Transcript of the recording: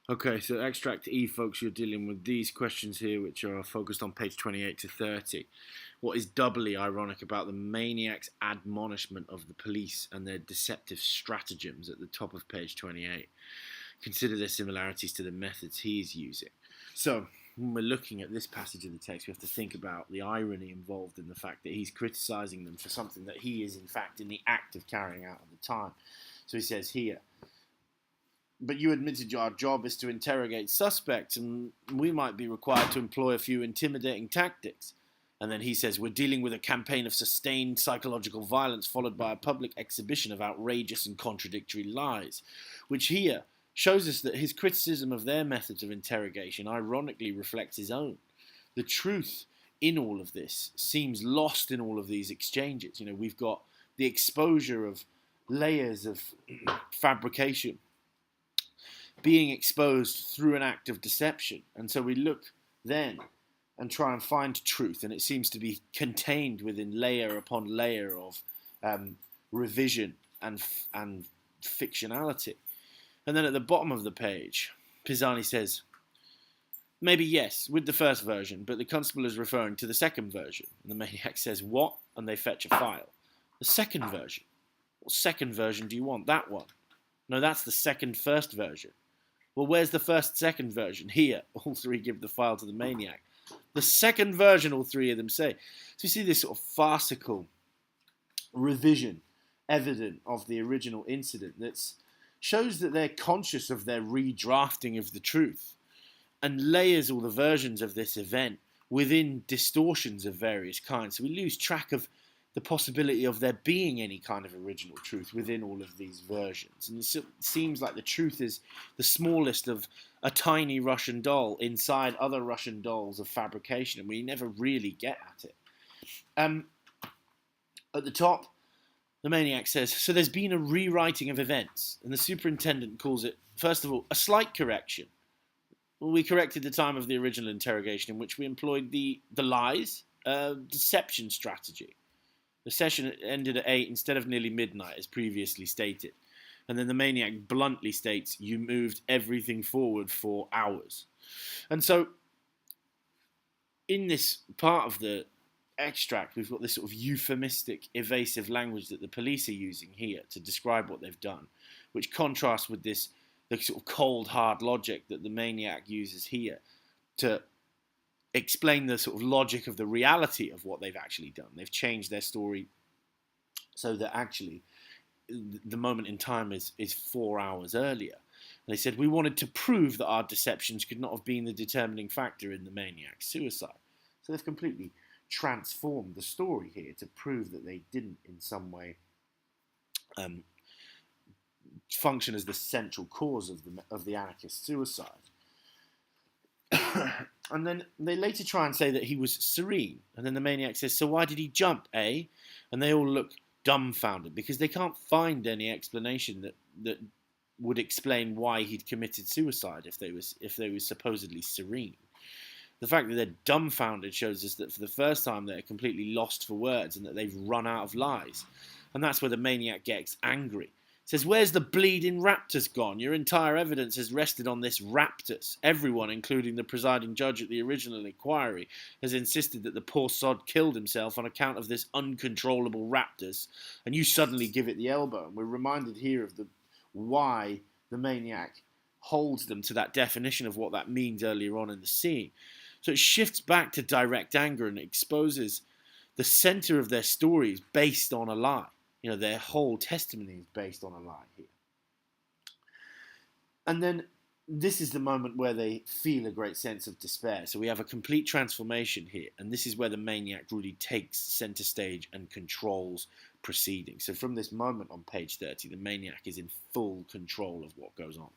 Okay, so extract E, folks, you're dealing with these questions here, which are focused on page 28 to 30. What is doubly ironic about the maniac's admonishment of the police and their deceptive stratagems at the top of page 28? Consider their similarities to the methods he is using. So, when we're looking at this passage of the text, we have to think about the irony involved in the fact that he's criticizing them for something that he is, in fact, in the act of carrying out at the time. So he says here, but you admitted our job is to interrogate suspects, and we might be required to employ a few intimidating tactics. And then he says, we're dealing with a campaign of sustained psychological violence followed by a public exhibition of outrageous and contradictory lies, which here shows us that his criticism of their methods of interrogation ironically reflects his own. The truth in all of this seems lost in all of these exchanges. We've got the exposure of layers of fabrication being exposed through an act of deception. And so we look then and try and find truth, and it seems to be contained within layer upon layer of revision and fictionality. And then at the bottom of the page, Pisani says, maybe yes, with the first version, but the constable is referring to the second version. And the maniac says, what? And they fetch a file. The second version. What second version do you want? That one. No, that's the first version. Well, where's the second version? Here. All three give the file to the maniac. The second version, all three of them say. So you see this sort of farcical revision evident of the original incident that shows that they're conscious of their redrafting of the truth and layers all the versions of this event within distortions of various kinds. So we lose track of the possibility of there being any kind of original truth within all of these versions. And it seems like the truth is the smallest of a tiny Russian doll inside other Russian dolls of fabrication, and we never really get at it. At the top, the maniac says, so there's been a rewriting of events, and the superintendent calls it, first of all, a slight correction. Well, we corrected the time of the original interrogation in which we employed the lies, deception strategy. The session ended at 8 instead of nearly midnight, as previously stated. And then the maniac bluntly states, you moved everything forward 4 hours. And so, in this part of the extract, we've got this sort of euphemistic, evasive language that the police are using here to describe what they've done, which contrasts with the sort of cold, hard logic that the maniac uses here to explain the sort of logic of the reality of what they've actually done. They've changed their story so that actually the moment in time is 4 hours earlier. And they said, we wanted to prove that our deceptions could not have been the determining factor in the maniac's suicide. So they've completely transformed the story here to prove that they didn't in some way function as the central cause of the anarchist suicide. And then they later try and say that he was serene. And then the maniac says, so why did he jump, eh? And they all look dumbfounded because they can't find any explanation that would explain why he'd committed suicide if they were supposedly serene. The fact that they're dumbfounded shows us that for the first time they're completely lost for words and that they've run out of lies. And that's where the maniac gets angry. Says, where's the bleeding raptus gone? Your entire evidence has rested on this raptus. Everyone, including the presiding judge at the original inquiry, has insisted that the poor sod killed himself on account of this uncontrollable raptus, and you suddenly give it the elbow. And we're reminded here of why the maniac holds them to that definition of what that means earlier on in the scene. So it shifts back to direct anger and exposes the center of their stories based on a lie. Their whole testimony is based on a lie here. And then this is the moment where they feel a great sense of despair. So we have a complete transformation here. And this is where the maniac really takes center stage and controls proceedings. So from this moment on page 30, the maniac is in full control of what goes on.